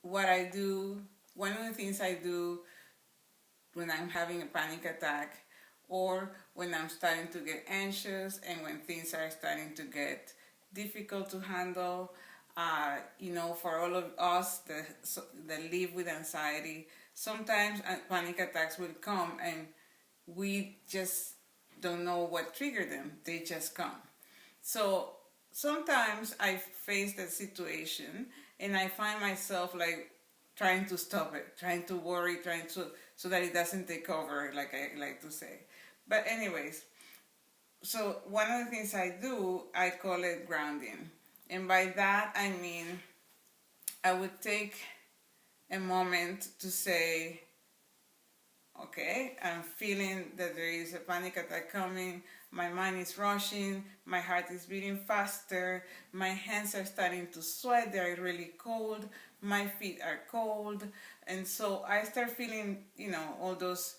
what I do, one of the things I do when I'm having a panic attack, or when I'm starting to get anxious and when things are starting to get difficult to handle. For all of us that live with anxiety, sometimes panic attacks will come and we just don't know what triggered them. They just come. So sometimes I face that situation and I find myself like trying to stop it, trying to worry, trying to so that it doesn't take over, like I like to say. But anyways, so one of the things I do, I call it grounding. And by that I mean I would take a moment to say, okay, I'm feeling that there is a panic attack coming. My mind is rushing. My heart is beating faster. My hands are starting to sweat. They're really cold. My feet are cold. And so I start feeling, all those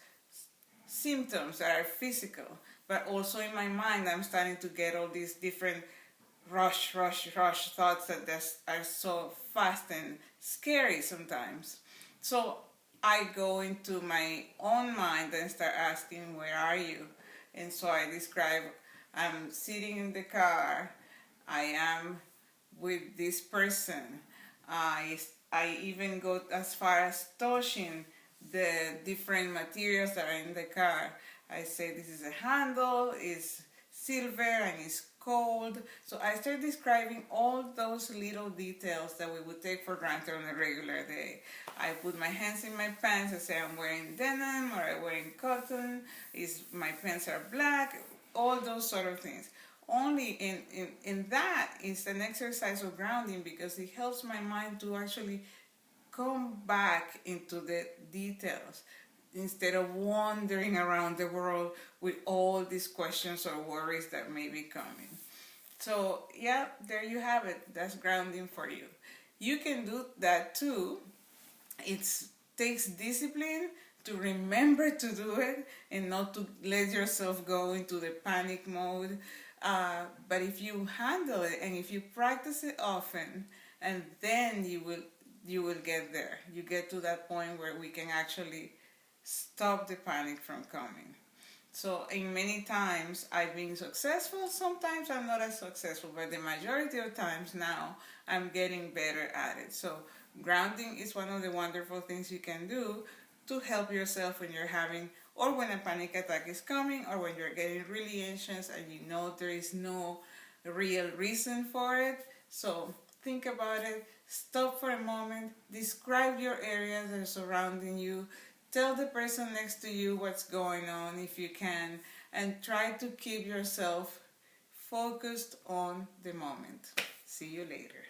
symptoms that are physical. But also in my mind, I'm starting to get all these different rush, rush, rush thoughts that are so fast and scary sometimes. So I go into my own mind and start asking, where are you? And so I describe, I'm sitting in the car, I am with this person. I even go as far as touching the different materials that are in the car. I say this is a handle, it's silver and it's cold. So I start describing all those little details that we would take for granted on a regular day. I put my hands in my pants. I say I'm wearing denim or I'm wearing cotton. My pants are black. All those sort of things. Only in that is an exercise of grounding because it helps my mind to actually come back into the details instead of wandering around the world with all these questions or worries that may be coming. So, yeah, there you have it. That's grounding for you. You can do that too. It takes discipline to remember to do it and not to let yourself go into the panic mode. But if you handle it and if you practice it often, and then you will get there. You get to that point where we can actually stop the panic from coming. So in many times I've been successful, sometimes I'm not as successful, but the majority of times now I'm getting better at it. So grounding is one of the wonderful things you can do to help yourself when you're having, or when a panic attack is coming, or when you're getting really anxious and you know there is no real reason for it. So think about it, stop for a moment, describe your areas that are surrounding you, tell the person next to you what's going on if you can, and try to keep yourself focused on the moment. See you later.